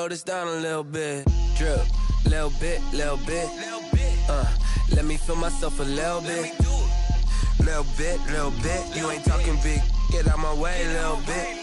slow this down a little bit. Drip, little bit, little bit. Let me feel myself a little bit. Little bit. You ain't talking big. Get out my way, little bit.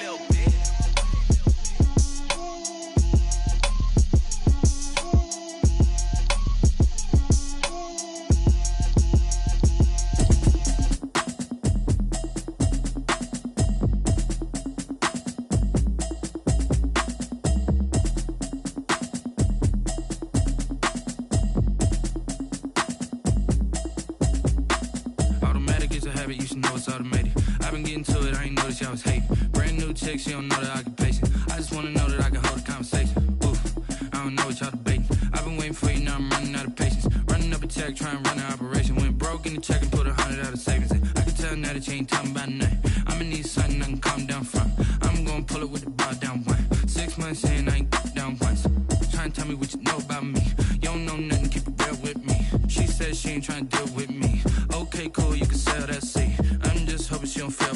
She don't know that I can pace it. I just wanna know that I can hold a conversation. Oof, I don't know what y'all debating. I've been waiting for you, now I'm running out of patience. Running up a check, trying to run an operation. Went broke in the check and put 100 out of savings in. I can tell now that you ain't talking about nothing. I'ma need something I can calm down from. I'm gonna pull it with the bar down one. 6 months in, I ain't down once. Trying to tell me what you know about me. You don't know nothing, keep it real with me. She says she ain't trying to deal with me. Okay, cool, you can sell that seat. I'm just hoping she don't fail.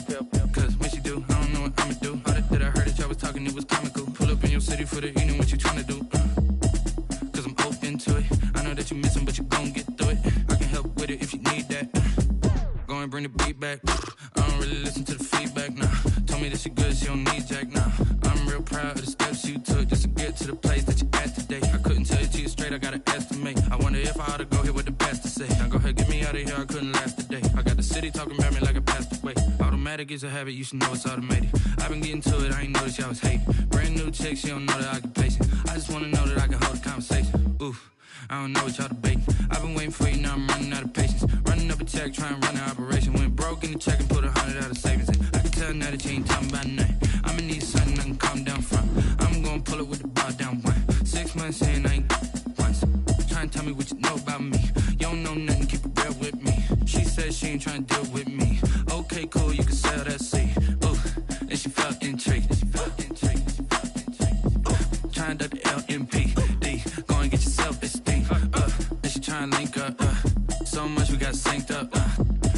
Cause when she do, I don't know what I'ma do. That I heard that y'all was talking, it was comical. Pull up in your city for the evening, what you tryna do? Cause I'm open to it. I know that you missing, but you gon' get through it. I can help with it if you need that. Go and bring the beat back. I don't really listen to the feedback, nah. Told me that she good, she don't need jack, nah. I'm real proud of the steps you took just to get to the place that you at today. I couldn't tell you to you straight, I gotta estimate. I wonder if I ought to go here with the best to say. Now go ahead, get me out of here, I couldn't last today. I got the city talking about me like I passed away. Automatic is a habit, you should know it's automated. I've been getting to it, I ain't noticed y'all was hating. Brand new chick, she don't know the occupation. I just wanna know that I can hold a conversation. Oof, I don't know what y'all debating. I've been waiting for you, now I'm running out of patience. Running up a check, trying to run an operation. Went broke in the check and put 100 out of savings in. I can tell now that you ain't talking about nothing. I'ma need something I can calm down from. I'm gonna pull it with the bar down one. 6 months in, I ain't once. Trying to tell me what you know about me. You don't know nothing, keep it real with me. She says she ain't trying to deal with me. Okay, cool, you can sell that seat. Oof, and she felt intrigued. Trying to duck the LMPD. Go and get your self-esteem. And she trying to link up. So much we got synced up.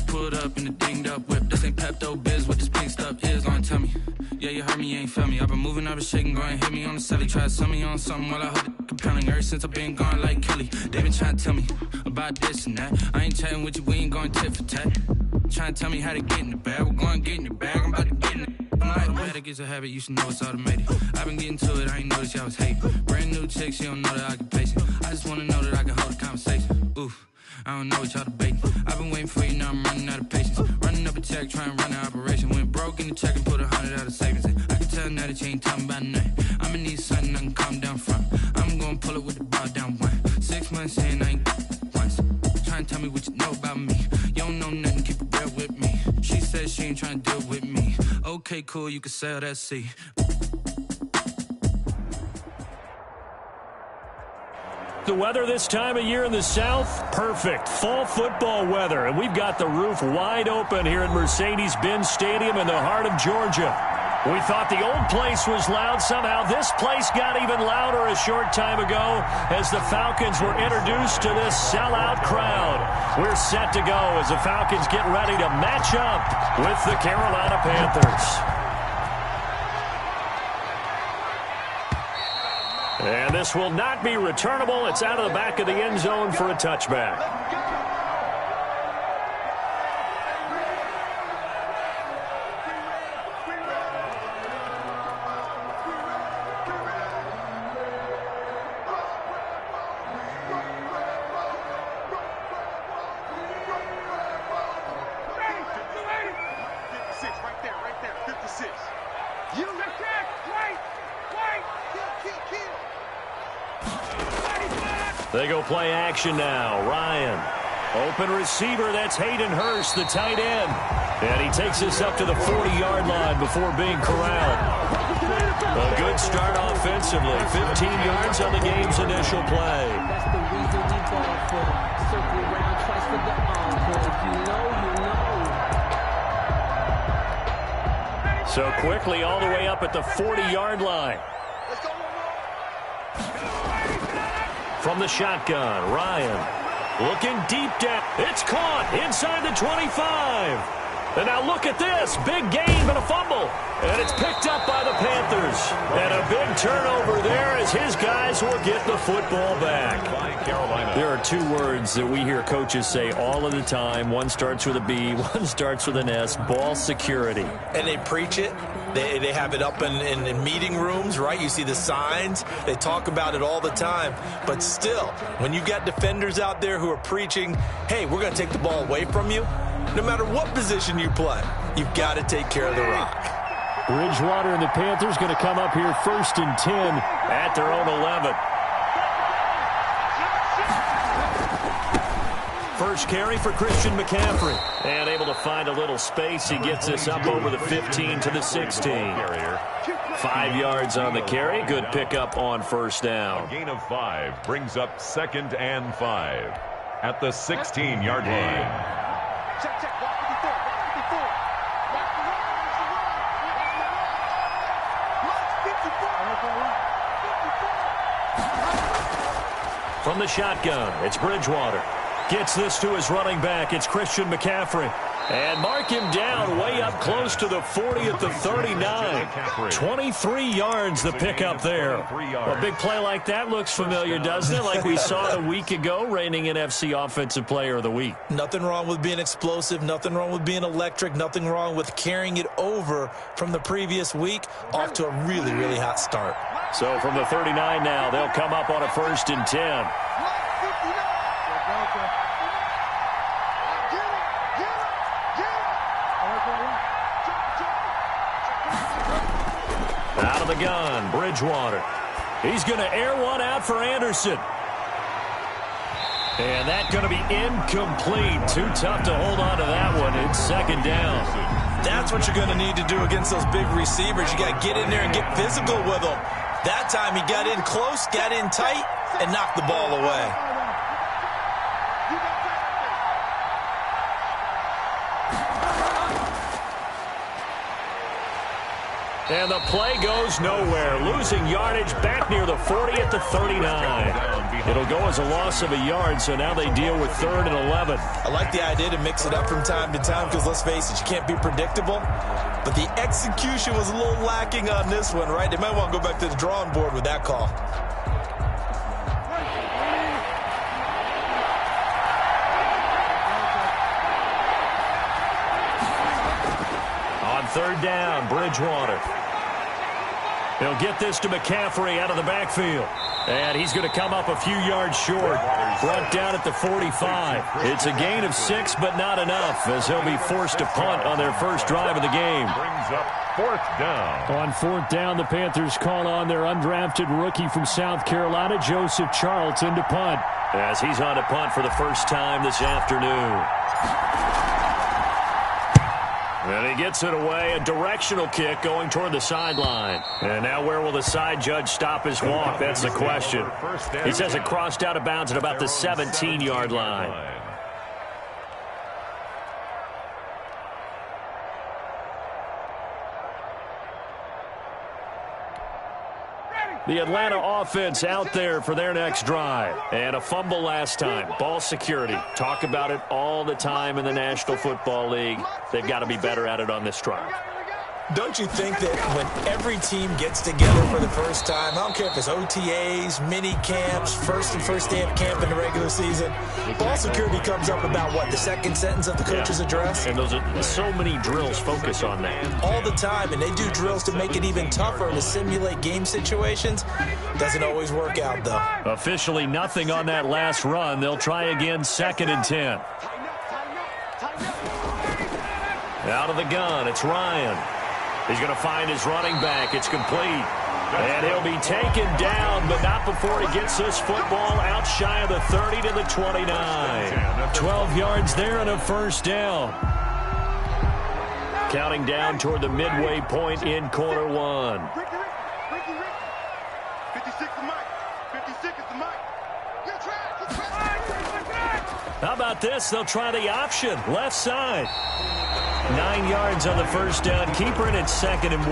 Pulled up in the dinged up whip. This ain't Pepto-Biz, what this pink stuff is. Gonna tell me. Yeah, you heard me, you ain't felt me. I've been moving, I've been shaking, go and hit me on the celly. Try to sell me on something while I hold it compelling. Ever since I've been gone like Kelly. They been trying to tell me about this and that. I ain't chatting with you, we ain't going tit for tat. Trying to tell me how to get in the bag. We're going to get in your bag, I'm about to get in it. I'm like, automatic is a habit, you should know it's automated. I've been getting to it, I ain't noticed y'all was hating. Brand new chick, she don't know the occupation. I just wanna know that I can hold a conversation. Oof, I don't know what y'all debating. I've been waiting for you, now I'm running out of patience. Running up a check, trying to run an operation. Went broke in the check and put 100 out of savings in. I can tell now that you ain't talking about nothing. I'ma need something I can calm down from. I'm gonna pull it with the bar down one. 6 months in, I ain't once. Trying to tell me what you know about me. You don't know nothing, keep it real with me. She says she ain't trying to deal with me. Okay, cool, you can sell that seat. The weather this time of year in the South, perfect. Fall football weather, and we've got the roof wide open here at Mercedes-Benz Stadium in the heart of Georgia. We thought the old place was loud. Somehow this place got even louder a short time ago as the Falcons were introduced to this sellout crowd. We're set to go as the Falcons get ready to match up with the Carolina Panthers. And this will not be returnable. It's out of the back of the end zone for a touchback. They go play action now. Ryan. Open receiver. That's Hayden Hurst, the tight end. And he takes us up to the 40-yard line before being corralled. A good start offensively. 15 yards on the game's initial play. That's the reason we ball for them. Circle around twice for the encore. If you know, you know. So quickly all the way up at the 40-yard line. From the shotgun, Ryan looking deep down. It's caught inside the 25. And now look at this. Big gain, but a fumble. And it's picked up by the Panthers. And a big turnover there as his guys will get the football back. There are two words that we hear coaches say all of the time. One starts with a B, one starts with an S, ball security. And they preach it. They have it up in meeting rooms, right? You see the signs. They talk about it all the time. But still, when you got defenders out there who are preaching, hey, we're going to take the ball away from you, no matter what position you play, you've got to take care of the rock. Bridgewater and the Panthers going to come up here 1st and 10 at their own 11. First carry for Christian McCaffrey. And able to find a little space. He gets this up over the 15 to the 16. 5 yards on the carry. Good pickup on first down. A gain of 5 brings up 2nd and 5 at the 16-yard line. From the shotgun, it's Bridgewater. Gets this to his running back. It's Christian McCaffrey. And mark him down way up close to the 40 at the 39. 23 yards the pickup there. A big play like that looks familiar, doesn't it? Like we saw a week ago, reigning NFC Offensive Player of the Week. Nothing wrong with being explosive. Nothing wrong with being electric. Nothing wrong with carrying it over from the previous week. Off to a really, really hot start. So from the 39 now, they'll come up on a 1st and 10. Out of the gun, Bridgewater. He's going to air one out for Anderson. And that's going to be incomplete. Too tough to hold on to that one. It's 2nd down. That's what you're going to need to do against those big receivers. You got to get in there and get physical with them. That time he got in close, got in tight, and knocked the ball away. And the play goes nowhere. Losing yardage back near the 40 at the 39. It'll go as a loss of a yard, so now they deal with 3rd and 11. I like the idea to mix it up from time to time because, let's face it, you can't be predictable. But the execution was a little lacking on this one, right? They might want to go back to the drawing board with that call. On 3rd down, Bridgewater. He'll get this to McCaffrey out of the backfield. And he's going to come up a few yards short. Brought down at the 45. It's a gain of 6, but not enough, as they'll be forced to punt on their first drive of the game. Brings up 4th down. On 4th down, the Panthers call on their undrafted rookie from South Carolina, Joseph Charlton, to punt. As he's on to punt for the first time this afternoon. And he gets it away, a directional kick going toward the sideline. And now where will the side judge stop his walk? That's the question. He says it crossed out of bounds at about the 17-yard line. The Atlanta offense out there for their next drive. And a fumble last time. Ball security. Talk about it all the time in the National Football League. They've got to be better at it on this drive. Don't you think that when every team gets together for the first time, I don't care if it's OTAs, mini camps, first day of camp in the regular season, ball security comes up about, what, the second sentence of the coach's address? And those are so many drills focus on that. All the time, and they do drills to make it even tougher to simulate game situations. Doesn't always work out, though. Officially nothing on that last run. They'll try again, 2nd and 10. Out of the gun, it's Ryan. He's going to find his running back. It's complete. And he'll be taken down, but not before he gets this football out shy of the 30 to the 29. 12 yards there and a first down. Counting down toward the midway point in quarter one. 56 is Mike. 56 is the Mike. How about this? They'll try the option. Left side. 9 yards on the first down. Keeper, and it's 2nd and 1.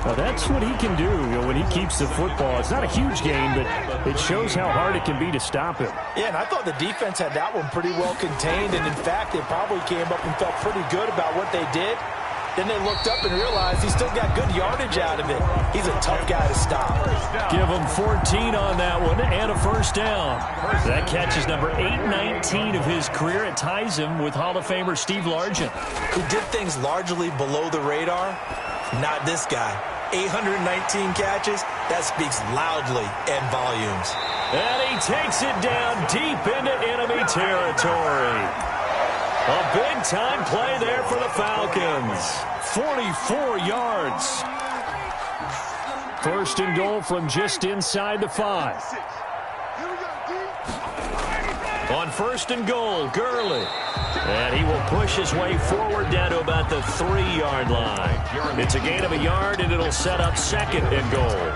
Well, that's what he can do, when he keeps the football. It's not a huge gain, but it shows how hard it can be to stop him. Yeah, and I thought the defense had that one pretty well contained, and in fact, they probably came up and felt pretty good about what they did. Then they looked up and realized he still got good yardage out of it. He's a tough guy to stop. Give him 14 on that one and a first down. That catch is number 819 of his career. It ties him with Hall of Famer Steve Largent, who did things largely below the radar. Not this guy. 819 catches, that speaks loudly in volumes. And he takes it down deep into enemy territory. A big-time play there for the Falcons. 44 yards. First and goal from just inside the 5. On first and goal, Gurley. And he will push his way forward down to about the 3-yard line. It's a gain of a yard, and it'll set up second and goal.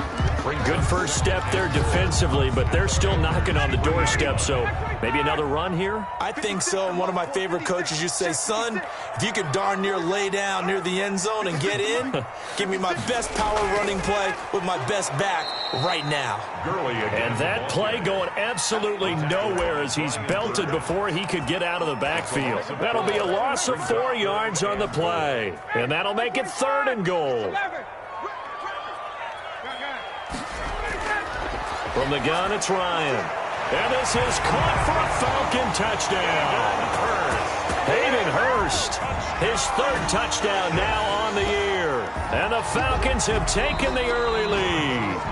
Good first step there defensively, but they're still knocking on the doorstep, so maybe another run here? I think so, and one of my favorite coaches used to say, son, if you can darn near lay down near the end zone and get in, give me my best power running play with my best back right now. And that play going absolutely nowhere as he's belted before he could get out of the backfield. That'll be a loss of 4 yards on the play, and that'll make it third and goal. From the gun, it's Ryan. And this is caught for a Falcon touchdown. Hayden Hurst, his third touchdown now on the year. And the Falcons have taken the early lead.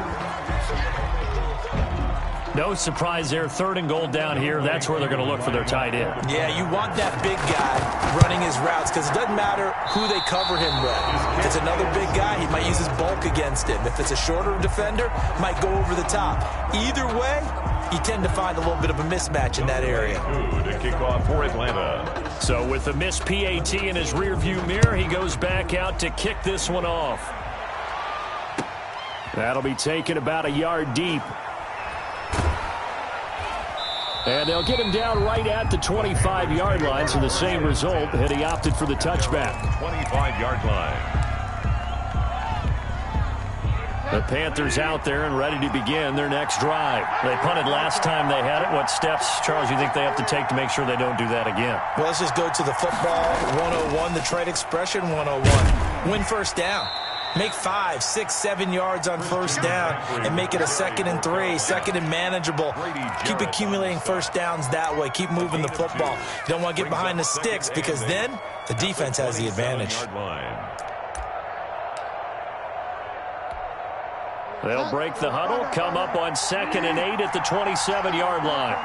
No surprise there. Third and goal down here. That's where they're going to look for their tight end. Yeah, you want that big guy running his routes because it doesn't matter who they cover him with. If it's another big guy, he might use his bulk against him. If it's a shorter defender, might go over the top. Either way, you tend to find a little bit of a mismatch in that area. To kick off for Atlanta. So with the missed PAT in his rearview mirror, he goes back out to kick this one off. That'll be taken about a yard deep. And they'll get him down right at the 25-yard line, so the same result, and he opted for the touchback. 25-yard line. The Panthers out there and ready to begin their next drive. They punted last time they had it. What steps, Charles, you think they have to take to make sure they don't do that again? Well, let's just go to the football 101, the trade expression 101. Win first down. Make 5, 6, 7 yards on first down and make it a 2nd and 3, second and manageable. Keep accumulating first downs that way. Keep moving the football. You don't want to get behind the sticks because then the defense has the advantage. They'll break the huddle, come up on 2nd and 8 at the 27-yard line.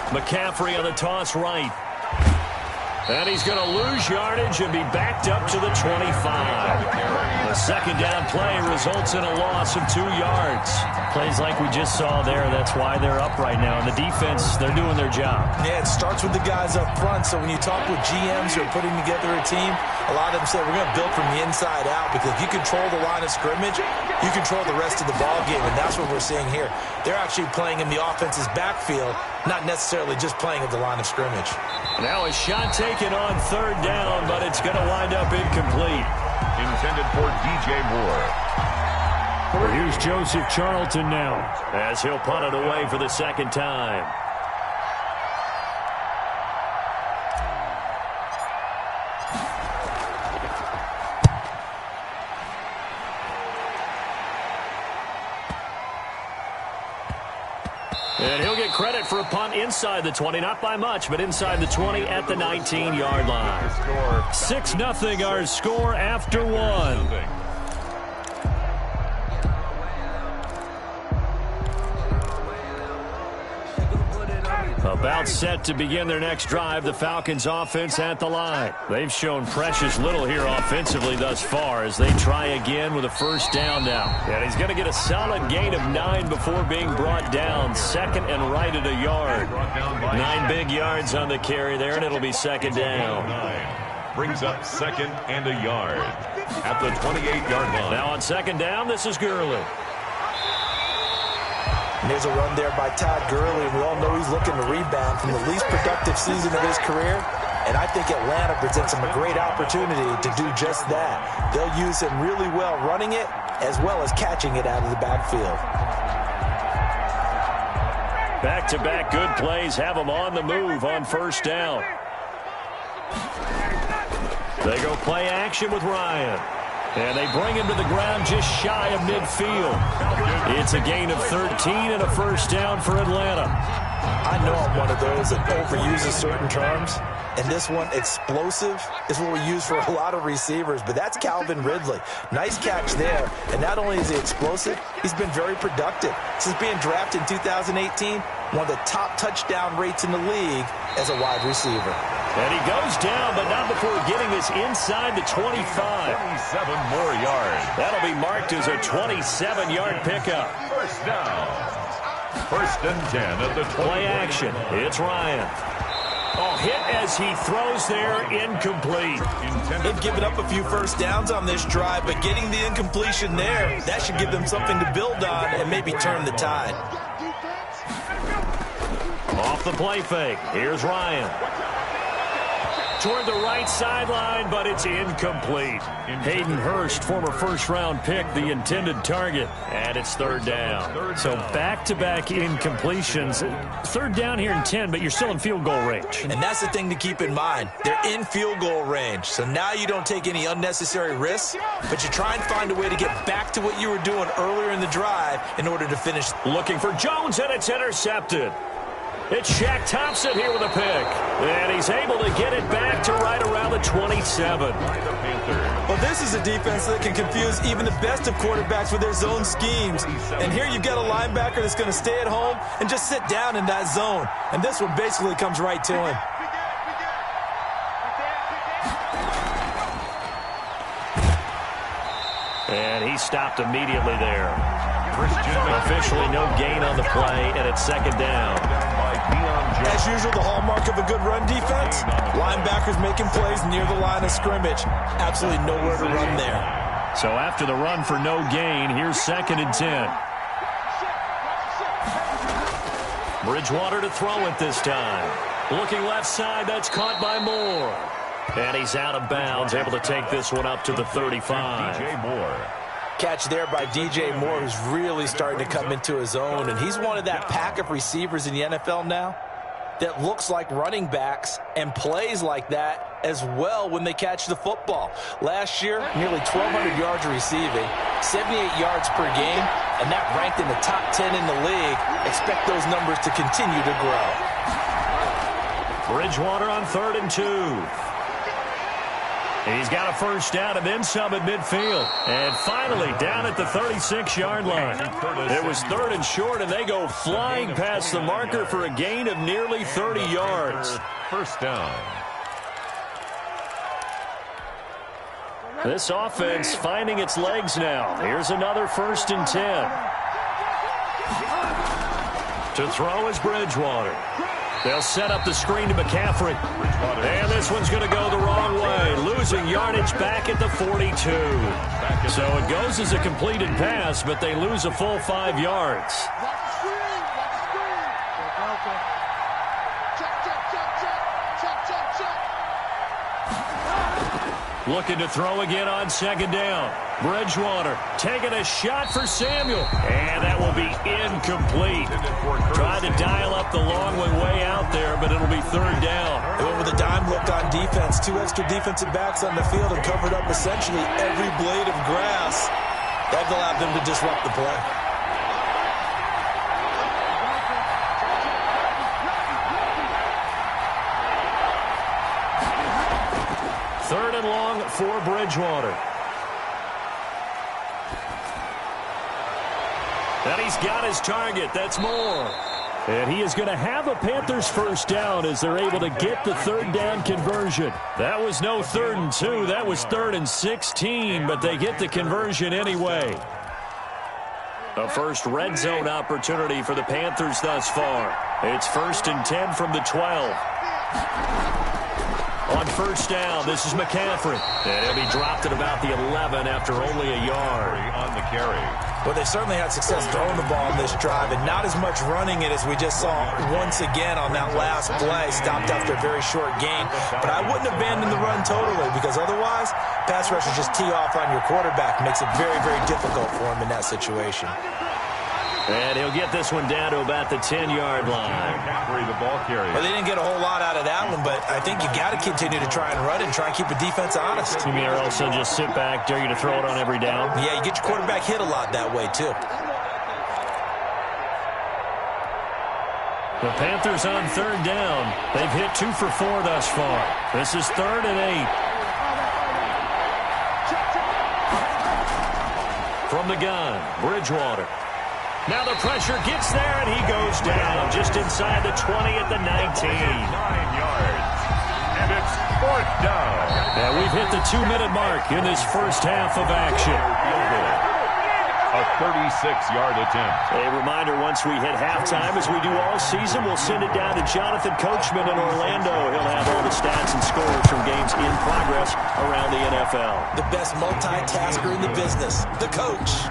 McCaffrey on the toss right. And he's going to lose yardage and be backed up to the 25. The second down play results in a loss of 2 yards. Plays like we just saw there. That's why they're up right now. And the defense, they're doing their job. Yeah, it starts with the guys up front. So when you talk with GMs who are putting together a team, a lot of them say we're going to build from the inside out because if you control the line of scrimmage, you control the rest of the ball game. And that's what we're seeing here. They're actually playing in the offense's backfield, not necessarily just playing at the line of scrimmage. Now a shot taken on third down, but it's going to wind up incomplete. Intended for DJ Moore. Here's Joseph Charlton now as he'll punt it away for the second time. And he'll get credit for a punt inside the 20, not by much, but inside the 20 at the 19-yard line. 6-0 our score after one. About set to begin their next drive, the Falcons offense at the line. They've shown precious little here offensively thus far as they try again with a first down now. And he's going to get a solid gain of 9 before being brought down. Second and right at a yard. 9 big yards on the carry there, and it'll be second down. Brings up second and a yard at the 28-yard line. Now on second down, this is Gurley. And there's a run there by Todd Gurley. We all know he's looking to rebound from the least productive season of his career. And I think Atlanta presents him a great opportunity to do just that. They'll use him really well running it as well as catching it out of the backfield. Back-to-back good plays have him on the move on first down. They go play action with Ryan. And they bring him to the ground just shy of midfield. It's a gain of 13 and a first down for Atlanta. I know I'm one of those that overuses certain terms. And this one, explosive, is what we use for a lot of receivers. But that's Calvin Ridley. Nice catch there. And not only is he explosive, he's been very productive. Since being drafted in 2018, one of the top touchdown rates in the league as a wide receiver. And he goes down, but not before getting this inside the 25. 27 more yards. That'll be marked as a 27-yard pickup. First down. First and 10 at the 20. Play action. It's Ryan. Oh, hit as he throws there, incomplete. They've given up a few first downs on this drive, but getting the incompletion there, that should give them something to build on and maybe turn the tide. Off the play fake. Here's Ryan. Toward the right sideline, but it's incomplete. Hayden Hurst, former first-round pick, the intended target, and it's third down. So back-to-back incompletions. Third down here in 10, but you're still in field goal range. And that's the thing to keep in mind. They're in field goal range, so now you don't take any unnecessary risks, but you try and find a way to get back to what you were doing earlier in the drive in order to finish. Looking for Jones, and it's intercepted. It's Shaq Thompson here with a pick. And he's able to get it back to right around the 27. Well, this is a defense that can confuse even the best of quarterbacks with their zone schemes. And here you've got a linebacker that's going to stay at home and just sit down in that zone. And this one basically comes right to him. And he stopped immediately there. Officially no gain on the play, and it's second down. As usual, the hallmark of a good run defense, linebackers making plays near the line of scrimmage. Absolutely nowhere to run there. So after the run for no gain, here's second and 10. Bridgewater to throw it this time. Looking left side, that's caught by Moore. And he's out of bounds, able to take this one up to the 35. DJ Moore. Catch there by DJ Moore, who's really starting to come into his own. And he's one of that pack of receivers in the NFL now that looks like running backs and plays like that as well when they catch the football. Last year, nearly 1,200 yards receiving, 78 yards per game, and that ranked in the top 10 in the league. Expect those numbers to continue to grow. Bridgewater on 3rd and 2. He's got a first down and then some at midfield. And finally down at the 36-yard line. It was 3rd and short, and they go flying past the marker for a gain of nearly 30 yards. First down. This offense finding its legs now. Here's another 1st and 10. To throw is Bridgewater. They'll set up the screen to McCaffrey. And this one's going to go the wrong way. Losing yardage back at the 42. So it goes as a completed pass, but they lose a full 5 yards. Looking to throw again on second down. Bridgewater taking a shot for Samuel. And that will be incomplete. Trying to dial up the long way out there, but it'll be 3rd down. They went with a dime look on defense. 2 extra defensive backs on the field and covered up essentially every blade of grass. That allowed them to disrupt the play. Third and long for Bridgewater. And he's got his target. That's Moore. And he is going to have a Panthers first down as they're able to get the 3rd down conversion. That was no 3rd and 2. That was 3rd and 16, but they get the conversion anyway. A first red zone opportunity for the Panthers thus far. It's 1st and 10 from the 12. On first down, this is McCaffrey. And he'll be dropped at about the 11 after only a yard. On the carry. Well, they certainly had success throwing the ball in this drive, and not as much running it as we just saw once again on that last play. Stopped after a very short gain. But I wouldn't abandon the run totally, because otherwise, pass rushers just tee off on your quarterback. Makes it very, very difficult for him in that situation. And he'll get this one down to about the 10-yard line. The ball carrier. Well, they didn't get a whole lot out of that one, but I think you got to continue to try and run it and try and keep the defense honest. You mean, or else they'll just sit back, dare you to throw it on every down? Yeah, you get your quarterback hit a lot that way, too. The Panthers on third down. They've hit 2 for 4 thus far. This is 3rd and 8. From the gun, Bridgewater. Now the pressure gets there, and he goes down just inside the 20 at the 19. 9 yards. And it's 4th down. And we've hit the 2-minute mark in this first half of action. A 36-yard attempt. A reminder, once we hit halftime, as we do all season, we'll send it down to Jonathan Coachman in Orlando. He'll have all the stats and scores from games in progress around the NFL. The best multitasker in the business, the coach.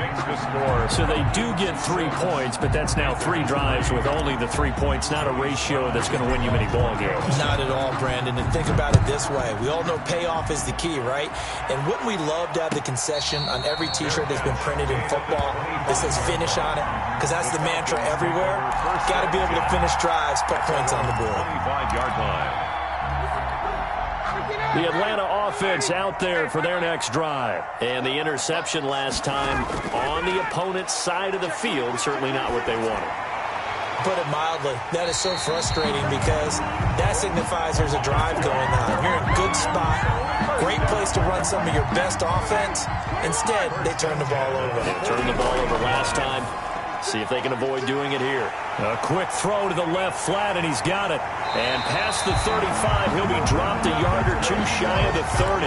So they do get 3 points, but that's now 3 drives with only the 3 points, not a ratio that's going to win you many ball games. Not at all, Brandon. And think about it this way. We all know payoff is the key, right? And wouldn't we love to have the concession on every T-shirt that's been printed in football that says finish on it? Because that's the mantra everywhere. Got to be able to finish drives, put points on the board. 25-yard line. The Atlanta offense out there for their next drive. And the interception last time on the opponent's side of the field, certainly not what they wanted. Put it mildly, that is so frustrating because that signifies there's a drive going on. You're in a good spot, great place to run some of your best offense. Instead, they turn the ball over. They turned the ball over last time. See if they can avoid doing it here. A quick throw to the left flat, and he's got it. And past the 35, he'll be dropped a yard or 2 shy of the 30.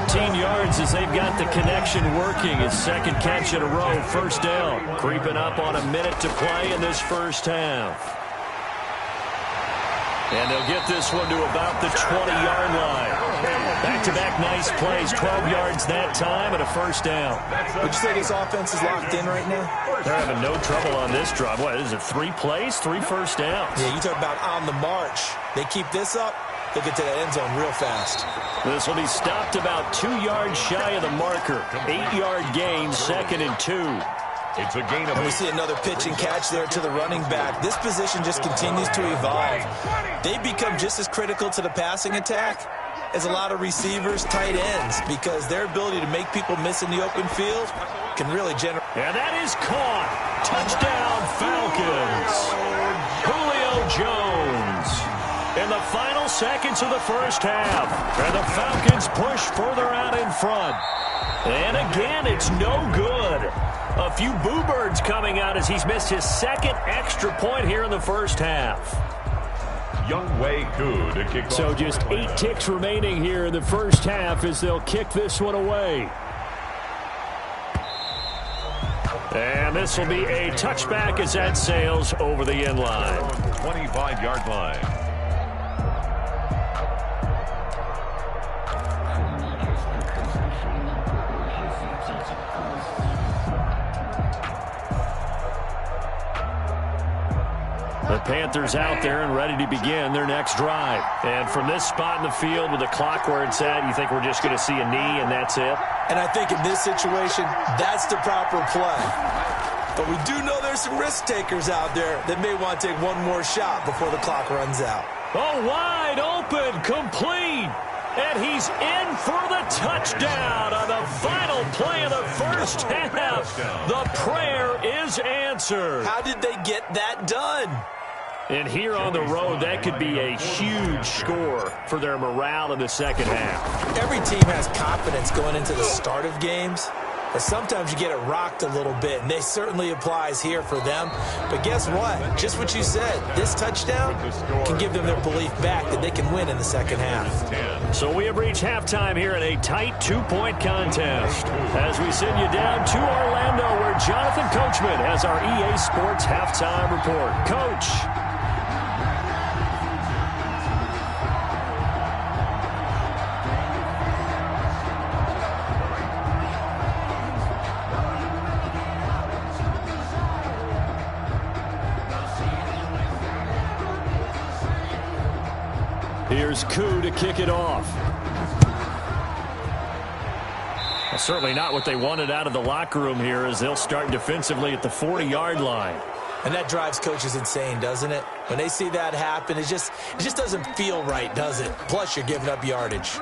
13 yards as they've got the connection working. His second catch in a row, first down. Creeping up on a minute to play in this first half. And they'll get this one to about the 20-yard line. Back-to-back nice plays, 12 yards that time and a first down. Would you say this offense is locked in right now? They're having no trouble on this drive. What is it, 3 plays, 3 first downs? Yeah, you talk about on the march. They keep this up, they'll get to that end zone real fast. This will be stopped about 2 yards shy of the marker. 8-yard gain, 2nd and 2. It's a gain of and we see another pitch and catch there to the running back. This position just continues to evolve. They become just as critical to the passing attack as a lot of receivers, tight ends, because their ability to make people miss in the open field can really generate. And that is caught. Touchdown, Falcons. Julio Jones. In the final seconds of the first half. And the Falcons push further out in front. And again, it's no good. A few boo birds coming out as he's missed his second extra point here in the first half. Younghoe Koo to kick off. So just 8 ticks remaining here in the first half as they'll kick this one away. And this will be a touchback as that sails over the end line. 25-yard line. The Panthers out there and ready to begin their next drive. And from this spot in the field with the clock where it's at, you think we're just going to see a knee and that's it? And I think in this situation, that's the proper play. But we do know there's some risk takers out there that may want to take one more shot before the clock runs out. Oh, wide open, complete. And he's in for the touchdown on the final play of the first half. The prayer is answered. How did they get that done? And here on the road, that could be a huge score for their morale in the second half. Every team has confidence going into the start of games. But sometimes you get it rocked a little bit, and they certainly applies here for them. But guess what? Just what you said, this touchdown can give them their belief back that they can win in the second half. So we have reached halftime here in a tight 2-point contest. As we send you down to Orlando, where Jonathan Coachman has our EA Sports halftime report. Coach. Here's Koo to kick it off. certainly not what they wanted out of the locker room here as they'll start defensively at the 40-yard line. And that drives coaches insane, doesn't it? When they see that happen, it just doesn't feel right, does it? Plus, you're giving up yardage.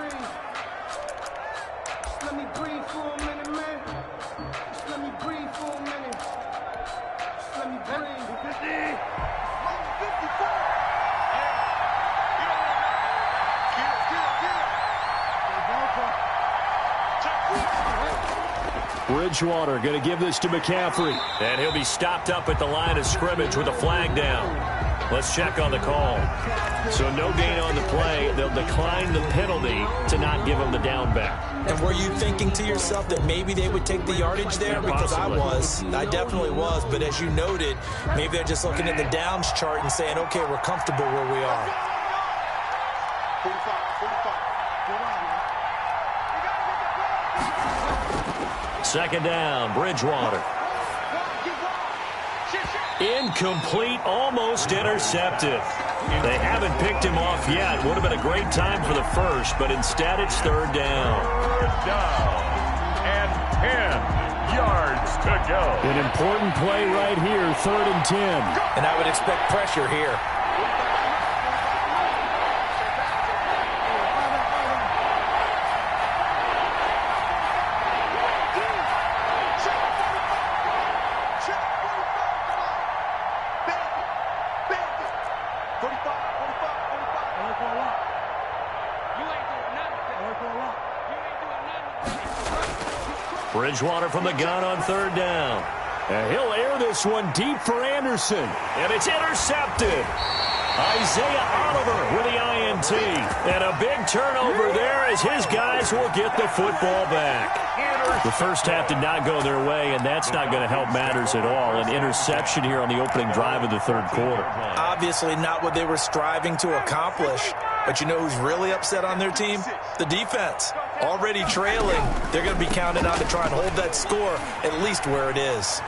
Let me breathe for a minute, man. Just let me breathe for a minute. Just let me breathe. 50. 54. Bridgewater going to give this to McCaffrey. And he'll be stopped up at the line of scrimmage with a flag down. Let's check on the call. So no gain on the play. They'll decline the penalty to not give him the down back. And were you thinking to yourself that maybe they would take the yardage there? Because I definitely was. But as you noted, maybe they're just looking at the downs chart and saying, okay, we're comfortable where we are. 45. Second down, Bridgewater. Incomplete, almost intercepted. They haven't picked him off yet. Would have been a great time for the first, but instead it's third down. Third down and 10 yards to go. An important play right here, 3rd and 10. And I would expect pressure here. Bridgewater from the gun on 3rd down. And he'll air this one deep for Anderson. And it's intercepted. Isaiah Oliver with the INT. And a big turnover there as his guys will get the football back. The first half did not go their way, and that's not going to help matters at all. An interception here on the opening drive of the third quarter. Obviously not what they were striving to accomplish. But you know who's really upset on their team? The defense. Already trailing. They're going to be counted on to try and hold that score at least where it is.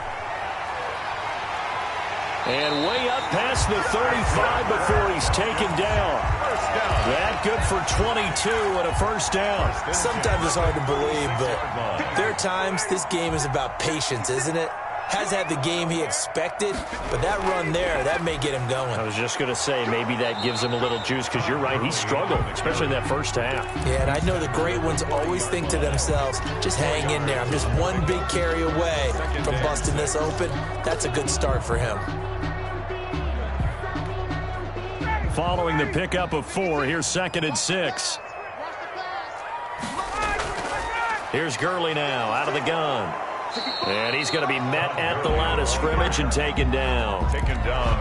And way up past the 35 before he's taken down. That good for 22 and a first down. Sometimes it's hard to believe, but there are times this game is about patience, isn't it? Has had the game he expected, but that run there, that may get him going. I was just going to say, maybe that gives him a little juice, because you're right, he struggled, especially in that first half. Yeah, and I know the great ones always think to themselves, just hang in there. I'm just one big carry away from busting this open. That's a good start for him. Following the pickup of 4, here's 2nd and 6. Here's Gurley now, out of the gun. And he's going to be met at the line of scrimmage and taken down.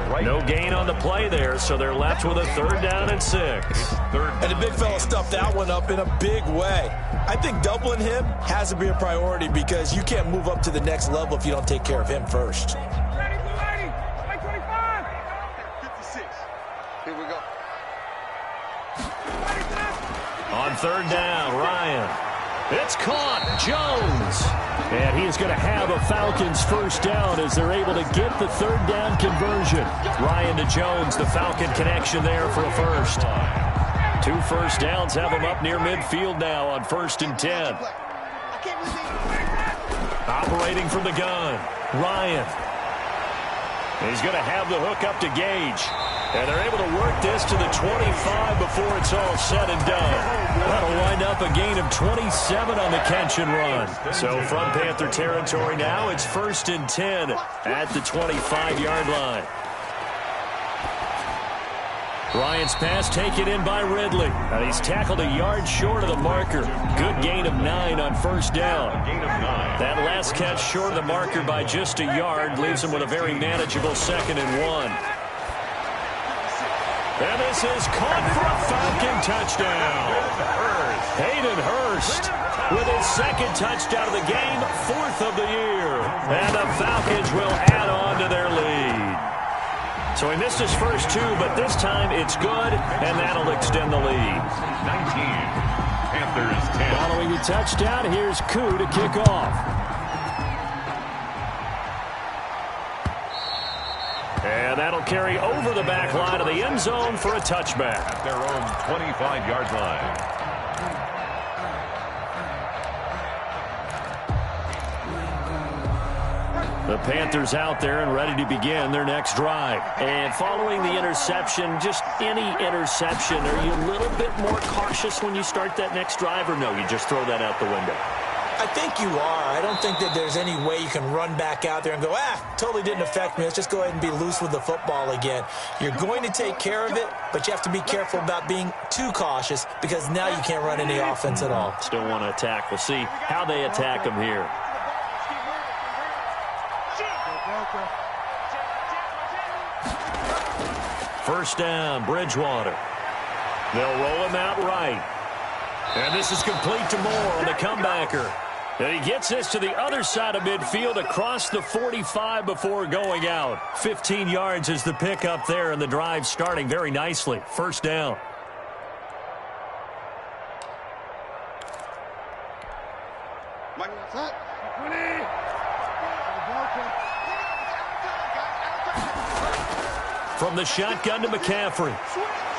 Right. No gain on the play there, so they're left with a 3rd down and 6. And the big fella stuffed that one up in a big way. I think doubling him has to be a priority because you can't move up to the next level if you don't take care of him first. Here we go. On 3rd down, Ryan. It's caught. Jones. And he is going to have a Falcons first down as they're able to get the 3rd down conversion. Ryan to Jones, the Falcon connection there for a first. 2 first downs have him up near midfield now on 1st and 10. Operating from the gun, Ryan. He's going to have the hook up to Gage. And they're able to work this to the 25 before it's all said and done. That'll wind up a gain of 27 on the catch and run. So from Panther territory now, it's 1st and 10 at the 25-yard line. Bryant's pass taken in by Ridley. And he's tackled a yard short of the marker. Good gain of 9 on 1st down. That last catch short of the marker by just a yard leaves him with a very manageable 2nd and 1. And this is caught for a Falcon touchdown. Hayden Hurst with his 2nd touchdown of the game, 4th of the year. And the Falcons will add on to their lead. So he missed his first 2, but this time it's good, and that'll extend the lead. 19, Panthers 10. Following the touchdown, here's Koo to kick off. And that'll carry over the back line of the end zone for a touchback. At their own 25-yard line. The Panthers out there and ready to begin their next drive. And following the interception, just any interception, are you a little bit more cautious when you start that next drive, or no, you just throw that out the window? I think you are. I don't think that there's any way you can run back out there and go, totally didn't affect me. Let's just go ahead and be loose with the football again. You're going to take care of it, but you have to be careful about being too cautious because now you can't run any offense at all. Still want to attack. We'll see how they attack them here. First down, Bridgewater. They'll roll him out right. And this is complete to Moore on the comebacker. And he gets this to the other side of midfield across the 45 before going out. 15 yards is the pickup there, and the drive starting very nicely. First down. From the shotgun to McCaffrey.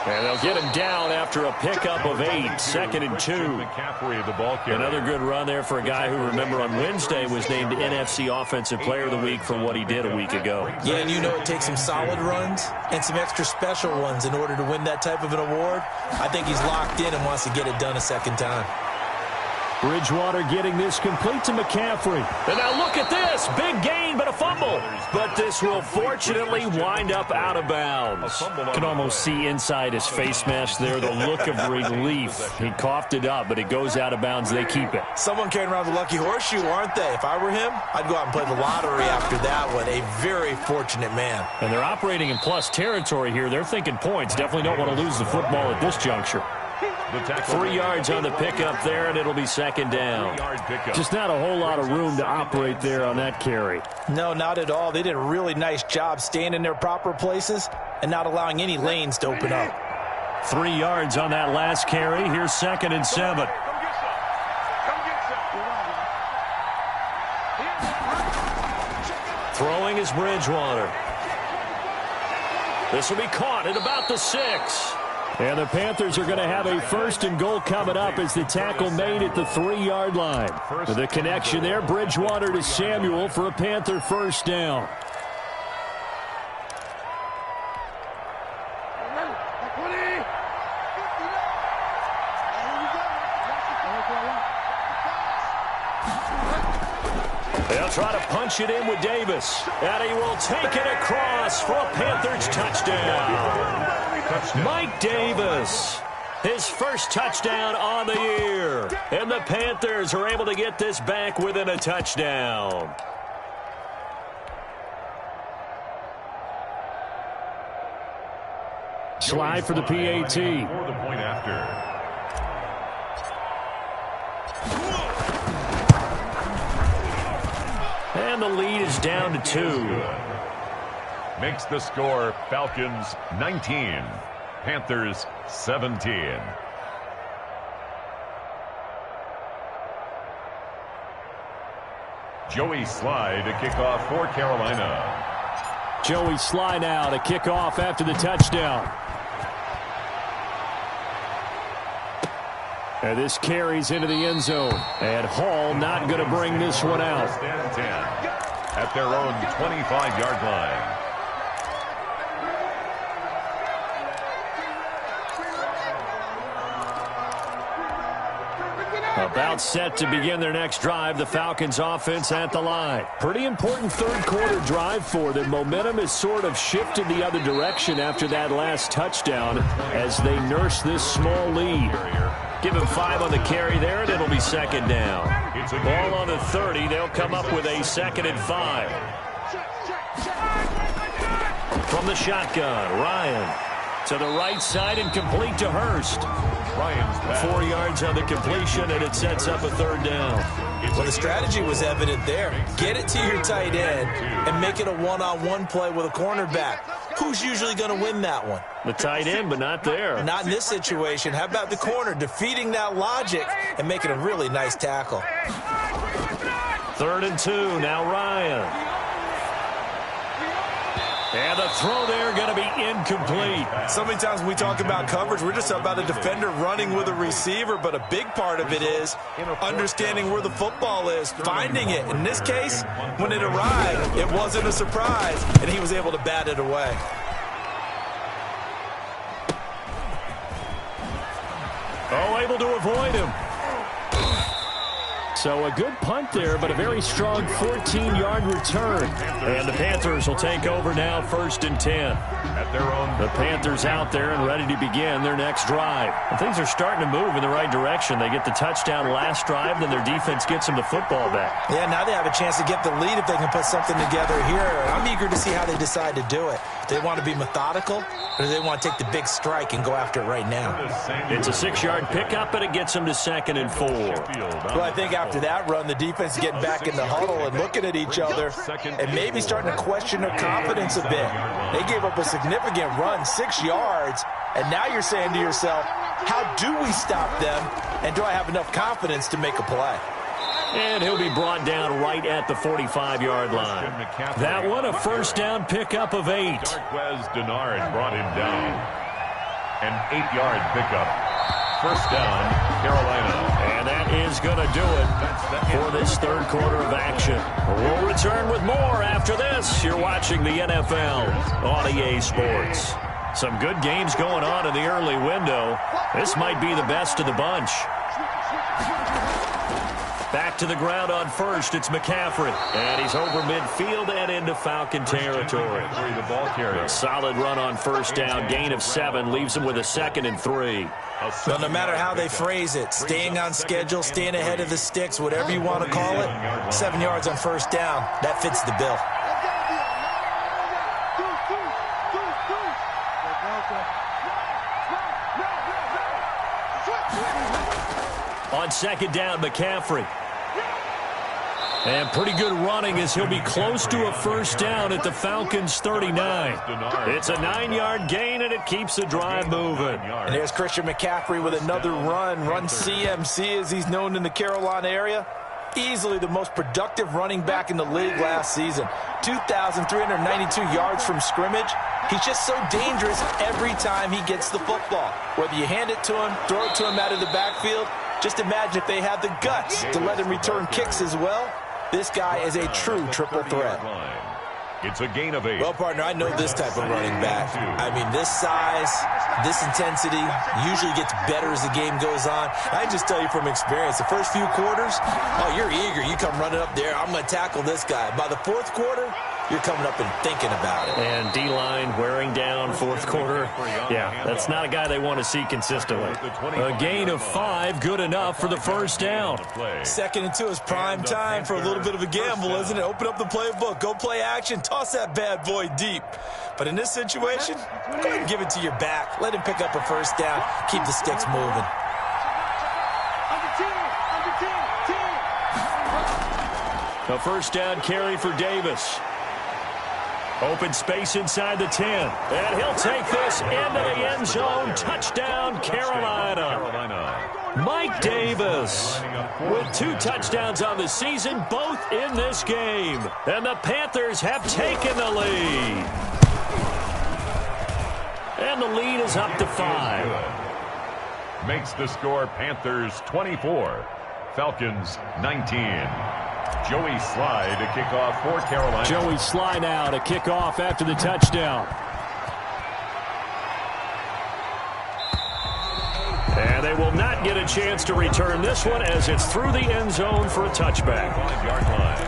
And they'll get him down after a pickup of 8, 2nd and 2. Another good run there for a guy who, remember, on Wednesday was named NFC Offensive Player of the Week for what he did a week ago. Yeah, and it takes some solid runs and some extra special ones in order to win that type of an award. I think he's locked in and wants to get it done a second time. Bridgewater getting this complete to McCaffrey. And now look at this. Big gain, but a fumble. But this will fortunately wind up out of bounds. Can almost see inside his face mask there the look of relief. He coughed it up, but it goes out of bounds. They keep it. Someone carrying around the lucky horseshoe, aren't they? If I were him, I'd go out and play the lottery after that one. A very fortunate man. And they're operating in plus territory here. They're thinking points. Definitely don't want to lose the football at this juncture. 3 yards on the pickup there, and it'll be second down. Just not a whole lot of room to operate there on that carry. No, not at all. They did a really nice job staying in their proper places and not allowing any lanes to open up. 3 yards on that last carry. Here's 2nd and 7. Throwing is Bridgewater. This will be caught at about the 6. And the Panthers are going to have a 1st and goal coming up as the tackle made at the 3-yard line. The connection there, Bridgewater to Samuel for a Panther first down. They'll try to punch it in with Davis. And he will take it across for a Panthers touchdown. Mike Davis, his first touchdown on the year. And the Panthers are able to get this back within a touchdown. Slide for the PAT. For the point after. And the lead is down to 2. Makes the score Falcons 19, Panthers 17. Joey Slye to kick off for Carolina. Joey Slye now to kick off after the touchdown. And this carries into the end zone. And Hall not going to bring this one out. Stand 10 at their own 25-yard line. About set to begin their next drive, the Falcons offense at the line. Pretty important third quarter drive for them. Momentum has sort of shifted the other direction after that last touchdown as they nurse this small lead. Give him 5 on the carry there, and it'll be second down. Ball on the 30. They'll come up with a 2nd and 5. From the shotgun, Ryan to the right side and complete to Hurst. 4 yards on the completion, and it sets up a 3rd down. Well, the strategy was evident there. Get it to your tight end and make it a one-on-one play with a cornerback. Who's usually going to win that one? The tight end, but not there. Not in this situation. How about the corner defeating that logic and making a really nice tackle? 3rd and 2, now Ryan. And the throw there going to be incomplete. So many times when we talk about coverage, we're just about a defender running with a receiver, but a big part of it is understanding where the football is, finding it. In this case, when it arrived, it wasn't a surprise, and he was able to bat it away. Oh, able to avoid him. So a good punt there, but a very strong 14-yard return. And the Panthers will take over now, 1st and 10. At their own. The Panthers out there and ready to begin their next drive. And things are starting to move in the right direction. They get the touchdown last drive, then their defense gets them the football back. Yeah, now they have a chance to get the lead if they can put something together here. I'm eager to see how they decide to do it. Do they want to be methodical, or do they want to take the big strike and go after it right now? It's a 6-yard pickup, and it gets them to 2nd and 4. Well, I think after that run, the defense is getting back in the huddle and looking at each other and maybe starting to question their confidence a bit. They gave up a significant run, 6 yards, and now you're saying to yourself, how do we stop them, and do I have enough confidence to make a play? And he'll be brought down right at the 45-yard line. That one, a 1st down pickup of 8. Darquez Denard brought him down. An 8-yard pickup. 1st down, Carolina. And that is going to do it for this 3rd quarter of action. We'll return with more after this. You're watching the NFL on EA Sports. Some good games going on in the early window. This might be the best of the bunch. Back to the ground on 1st, it's McCaffrey. And he's over midfield and into Falcon territory. A solid run on 1st down, gain of 7, leaves him with a 2nd and 3. So no matter how they phrase it, staying on schedule, staying ahead of the sticks, whatever you want to call it, 7 yards on 1st down, that fits the bill. On 2nd down, McCaffrey. And pretty good running as he'll be close to a 1st down at the Falcons' 39. It's a 9-yard gain, and it keeps the drive moving. And there's Christian McCaffrey with another run CMC as he's known in the Carolina area. Easily the most productive running back in the league last season. 2,392 yards from scrimmage. He's just so dangerous every time he gets the football. Whether you hand it to him, throw it to him out of the backfield, just imagine if they had the guts to let him return kicks as well. This guy is a true triple threat. It's a gain of 8. Well, partner, I know this type of running back. I mean, this size, this intensity usually gets better as the game goes on. I just tell you from experience, the first few quarters, oh, you're eager. You come running up there. I'm going to tackle this guy. By the 4th quarter, you're coming up and thinking about it. And D-line wearing down 4th quarter. Yeah, that's not a guy they want to see consistently. A gain of 5, good enough for the 1st down. 2nd and 2 is prime time for a little bit of a gamble, isn't it? Open up the playbook, go play action, toss that bad boy deep. But in this situation, go ahead and give it to your back. Let him pick up a 1st down. Keep the sticks moving. A 1st down carry for Davis. Open space inside the 10. And he'll take this into the end zone. Touchdown, Carolina. Mike Davis with 2 touchdowns on the season, both in this game. And the Panthers have taken the lead. And the lead is up to 5. Makes the score Panthers 24, Falcons 19. Joey Sly to kick off for Carolina. Joey Sly now to kick off after the touchdown. And they will not get a chance to return this one as it's through the end zone for a touchback. 5-yard line.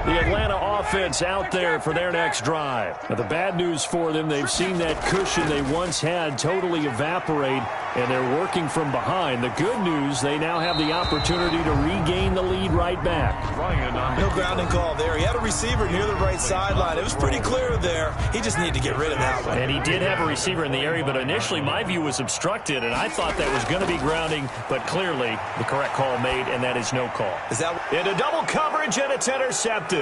The Atlanta offense out there for their next drive. Now, the bad news for them, they've seen that cushion they once had totally evaporate, and they're working from behind. The good news, they now have the opportunity to regain the lead right back. No grounding call there. He had a receiver near the right sideline. It was pretty clear there. He just needed to get rid of that one. And he did have a receiver in the area, but initially my view was obstructed, and I thought that was going to be grounding, but clearly the correct call made, and that is no call. Is that into double coverage, and it's intercepted.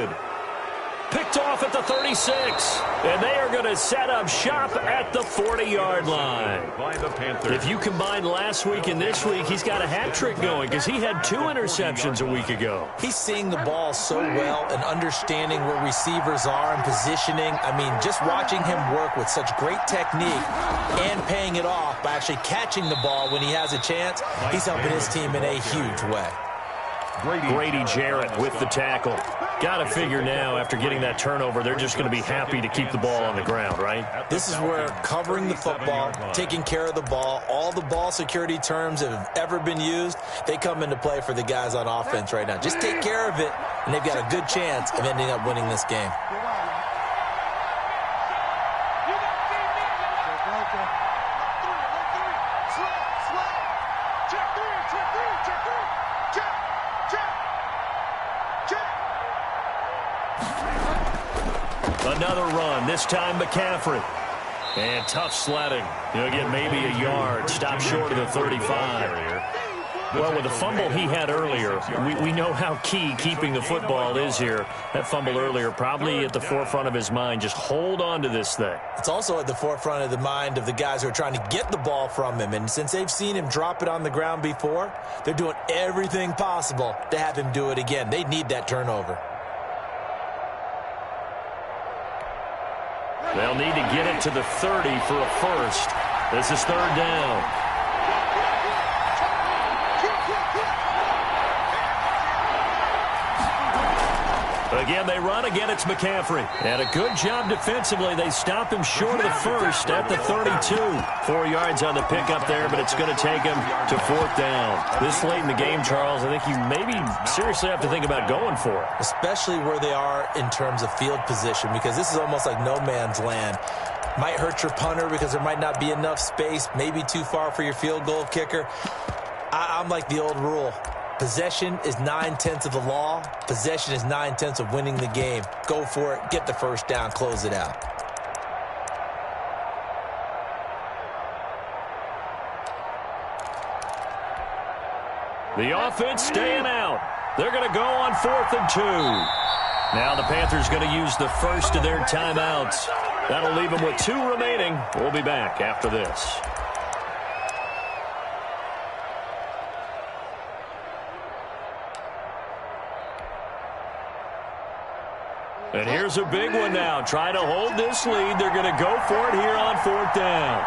Picked off at the 36. And they are going to set up shop at the 40-yard line. If you combine last week and this week, he's got a hat trick going because he had 2 interceptions a week ago. He's seeing the ball so well and understanding where receivers are and positioning. I mean, just watching him work with such great technique and paying it off by actually catching the ball when he has a chance, he's helping his team in a huge way. Grady Jarrett with the tackle. Got to figure now, after getting that turnover, they're just going to be happy to keep the ball on the ground, right? This is where covering the football, taking care of the ball, all the ball security terms that have ever been used, they come into play for the guys on offense right now. Just take care of it, and they've got a good chance of ending up winning this game. Another run, this time McCaffrey. And tough sledding. He'll get maybe a yard, stop short of the 35. Well, with the fumble he had earlier, we know how key keeping the football is here. That fumble earlier probably at the forefront of his mind. Just hold on to this thing. It's also at the forefront of the mind of the guys who are trying to get the ball from him. And since they've seen him drop it on the ground before, they're doing everything possible to have him do it again. They need that turnover. They'll need to get it to the 30 for a first. This is 3rd down. Again, they run. Again, it's McCaffrey. And a good job defensively. They stop him short of the first at the 32. 4 yards on the pickup there, but it's going to take him to 4th down. This late in the game, Charles, I think you maybe seriously have to think about going for it. Especially where they are in terms of field position, because this is almost like no man's land. Might hurt your punter because there might not be enough space, maybe too far for your field goal kicker. I'm like the old rule. Possession is 9/10 of the law. Possession is 9/10 of winning the game. Go for it. Get the first down. Close it out. The offense staying out. They're going to go on 4th and 2. Now the Panthers going to use the first of their timeouts. That'll leave them with 2 remaining. We'll be back after this. And here's a big one now. Trying to hold this lead. They're going to go for it here on 4th down.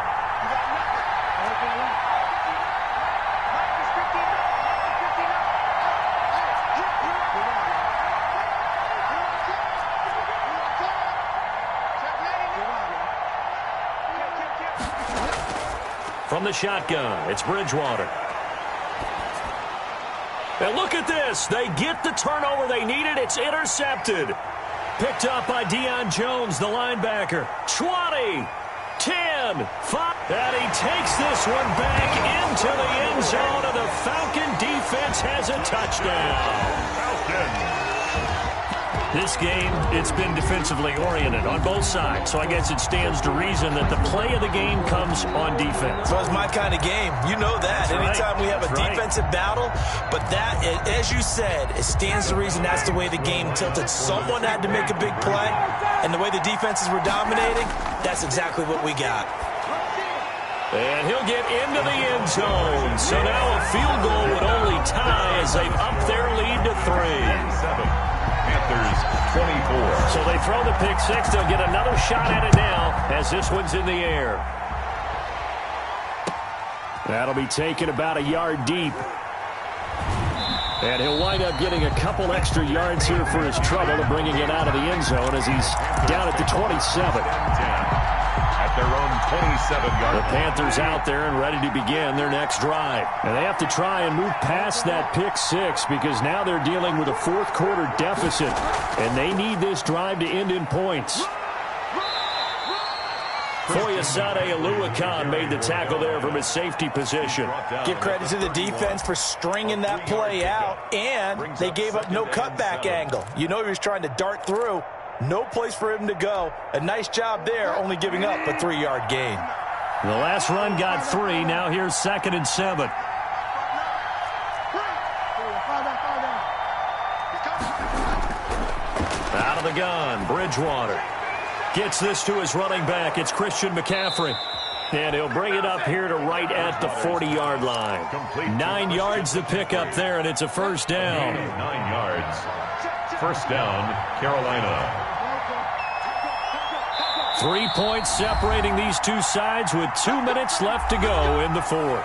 From the shotgun, it's Bridgewater. And look at this. They get the turnover they needed. It's intercepted. Picked up by Deion Jones, the linebacker. 20, 10, 5. And he takes this one back into the end zone, and the Falcon defense has a touchdown. Falcons. This game, it's been defensively oriented on both sides, so I guess it stands to reason that the play of the game comes on defense. So it's my kind of game. You know that. Anytime we have a defensive battle, but that, as you said, it stands to reason that's the way the game tilted. Someone had to make a big play, and the way the defenses were dominating, that's exactly what we got. And he'll get into the end zone. So now a field goal would only tie as they've upped their lead to 3. Panthers 24. So they throw the pick six. They'll get another shot at it now as this one's in the air. That'll be taken about a yard deep. And he'll wind up getting a couple extra yards here for his trouble and bringing it out of the end zone as he's down at the 27. At their own 27-yard. The Panthers out there and ready to begin their next drive. And they have to try and move past that pick six because now they're dealing with a fourth quarter deficit. And they need this drive to end in points. Foyesade Oluwakan made the tackle there from his safety position. Give credit to the defense for stringing that play out, and they gave up no cutback angle. You know he was trying to dart through. No place for him to go. A nice job there, only giving up a 3-yard gain. The last run got 3. Now here's 2nd and 7. Out of the gun. Bridgewater gets this to his running back. It's Christian McCaffrey. And he'll bring it up here to right at the 40-yard line. 9 yards to pick up there, and it's a first down. 9 yards. First down, Carolina. 3 points separating these two sides with 2 minutes left to go in the fourth.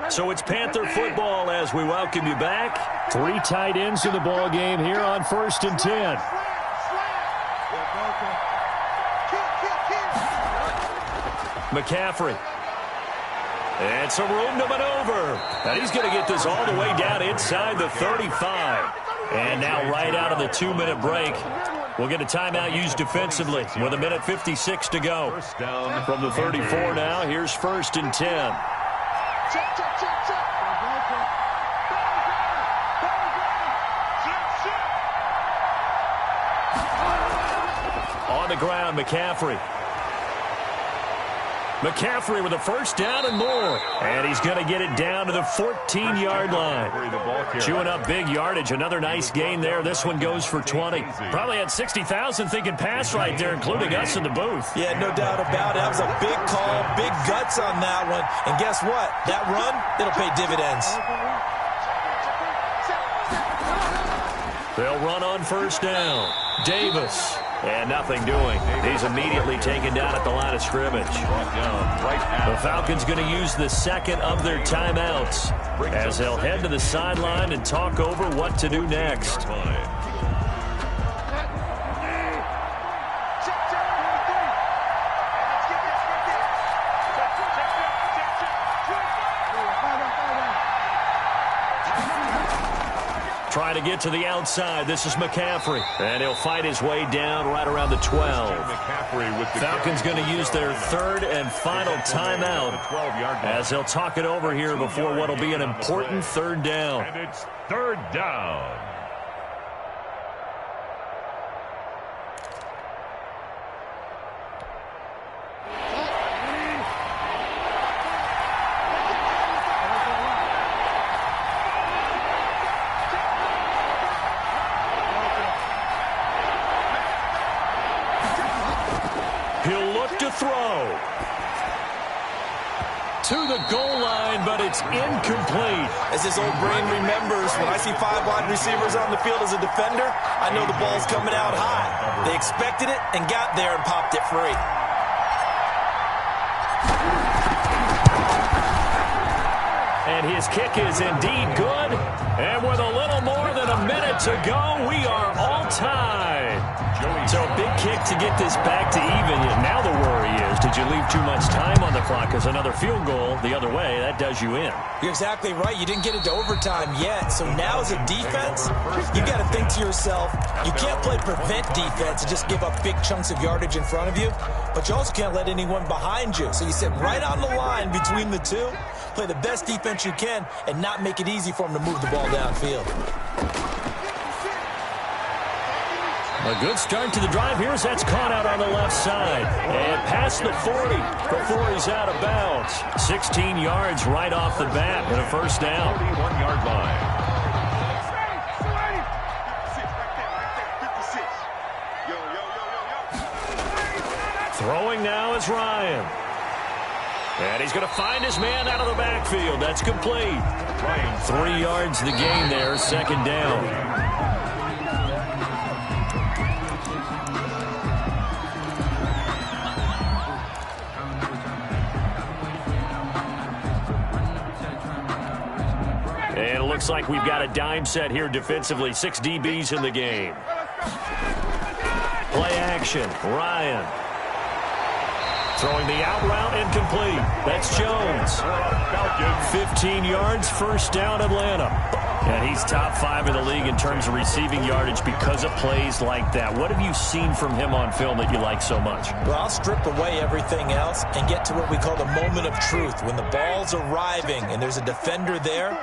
So it's Panther football as we welcome you back. 3 tight ends in the ball game here on 1st and 10. McCaffrey. And some room to maneuver. And he's going to get this all the way down inside the 35. And now right out of the 2-minute break, we'll get a timeout used defensively with 1:56 to go. From the 34 now, here's 1st and 10. On the ground, McCaffrey. McCaffrey with a first down and more. And he's going to get it down to the 14-yard line. Chewing up big yardage. Another nice gain there. This one goes for 20. Probably had 60,000 thinking pass right there, including us in the booth. Yeah, no doubt about it. That was a big call, big guts on that one. And guess what? That run, it'll pay dividends. They'll run on first down. Davis. And nothing doing. He's immediately taken down at the line of scrimmage. The Falcons going to use the second of their timeouts as they'll head to the sideline and talk over what to do next. Trying to get to the outside. This is McCaffrey. And he'll fight his way down right around the 12. Falcons going to use their third and final timeout as they'll talk it over here before what will be an important third down. And it's third down. He'll look to throw. To the goal line, but it's incomplete. As his old brain remembers, when I see 5 wide receivers on the field as a defender, I know the ball's coming out high. They expected it and got there and popped it free. And his kick is indeed good. And with a little more than a minute to go, we are all tied. So a big kick to get this back to even. Now the worry is, did you leave too much time on the clock? Because another field goal the other way, that does you in. You're exactly right. You didn't get it to overtime yet. So now as a defense, you got to think to yourself, you can't play prevent defense and just give up big chunks of yardage in front of you. But you also can't let anyone behind you. So you sit right on the line between the two, play the best defense you can, and not make it easy for them to move the ball downfield. A good start to the drive here as that's caught out on the left side. And past the 40 before he's out of bounds. 16 yards right off the bat and a first down. 41-yard line. Throwing now is Ryan. And he's going to find his man out of the backfield. That's complete. 3 yards the gain there, second down. And it looks like we've got a dime set here defensively. 6 DBs in the game. Play action. Ryan. Throwing the out route, incomplete. That's Jones. 15 yards, first down, Atlanta. And he's top 5 in the league in terms of receiving yardage because of plays like that. What have you seen from him on film that you like so much? Well, I'll strip away everything else and get to what we call the moment of truth. When the ball's arriving and there's a defender there,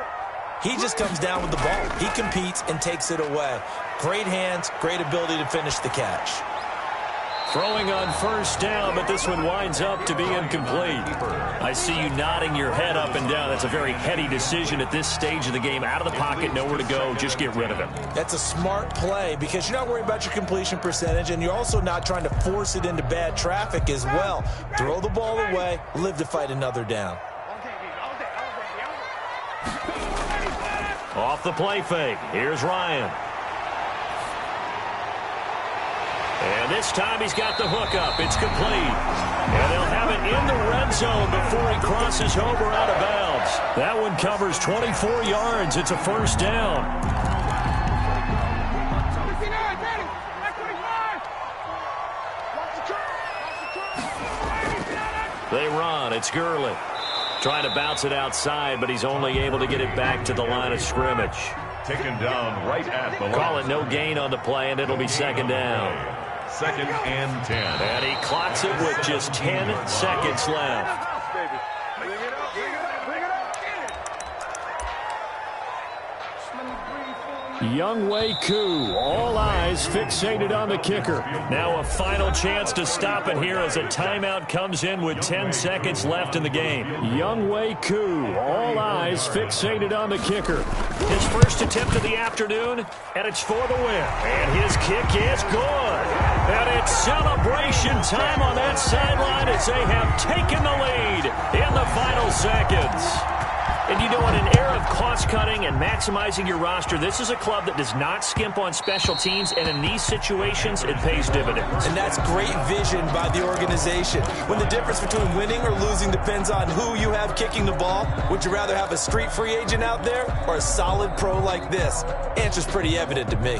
he just comes down with the ball. He competes and takes it away. Great hands, great ability to finish the catch. Throwing on first down, but this one winds up to be incomplete. I see you nodding your head up and down. That's a very heady decision at this stage of the game. Out of the pocket, nowhere to go. Just get rid of it. That's a smart play because you're not worried about your completion percentage, and you're also not trying to force it into bad traffic as well. Throw the ball away, live to fight another down. Off the play fake. Here's Ryan. And this time he's got the hook up. It's complete. And they'll have it in the red zone before he crosses over out of bounds. That one covers 24 yards. It's a first down. They run. It's Gurley. Trying to bounce it outside, but he's only able to get it back to the line of scrimmage. Taken down right at the line. Call it no gain on the play, and it'll be second down. 2nd and 10. And he clocks it with just 10 seconds left. Younghoe Koo, all eyes fixated on the kicker. Now a final chance to stop it here as a timeout comes in with 10 seconds left in the game. Younghoe Koo, all eyes fixated on the kicker. His first attempt of the afternoon, and it's for the win. And his kick is good. And it's celebration time on that sideline as they have taken the lead in the final seconds. And you know, in an era of cost-cutting and maximizing your roster, this is a club that does not skimp on special teams, and in these situations, it pays dividends. And that's great vision by the organization. When the difference between winning or losing depends on who you have kicking the ball, would you rather have a street free agent out there or a solid pro like this? Answer's pretty evident to me.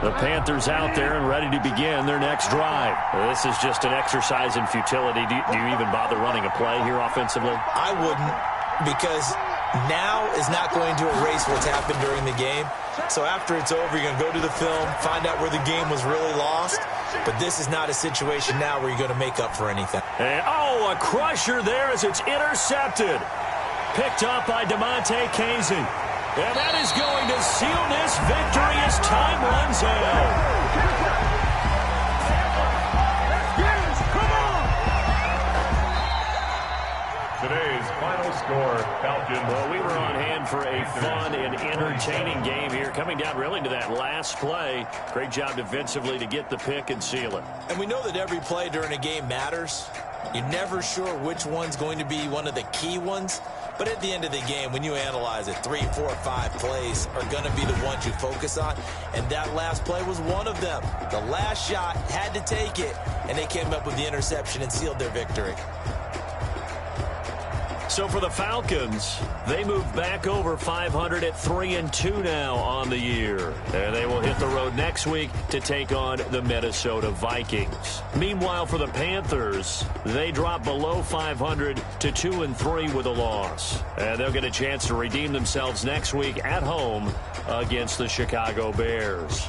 The Panthers out there and ready to begin their next drive. This is just an exercise in futility. Do you even bother running a play here offensively? I wouldn't, because now is not going to erase what's happened during the game. So after it's over, you're going to go to the film, find out where the game was really lost. But this is not a situation now where you're going to make up for anything. And, a crusher there as it's intercepted. Picked up by DeMonte Casey. And that is going to seal this victory as time runs out. Today's final score, Falcons. Well, we were on hand for a fun and entertaining game here. Coming down really to that last play. Great job defensively to get the pick and seal it. And we know that every play during a game matters. You're never sure which one's going to be one of the key ones. But at the end of the game, when you analyze it, 3, 4, 5 plays are going to be the ones you focus on. And that last play was one of them. The last shot had to take it, and they came up with the interception and sealed their victory. So for the Falcons, they move back over 500 at 3-2 now on the year. And they will hit the road next week to take on the Minnesota Vikings. Meanwhile, for the Panthers, they drop below 500 to 2-3 with a loss. And they'll get a chance to redeem themselves next week at home against the Chicago Bears.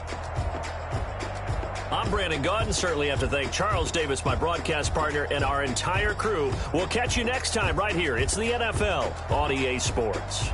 I'm Brandon Gaudin. Certainly have to thank Charles Davis, my broadcast partner, and our entire crew. We'll catch you next time right here. It's the NFL on EA Sports.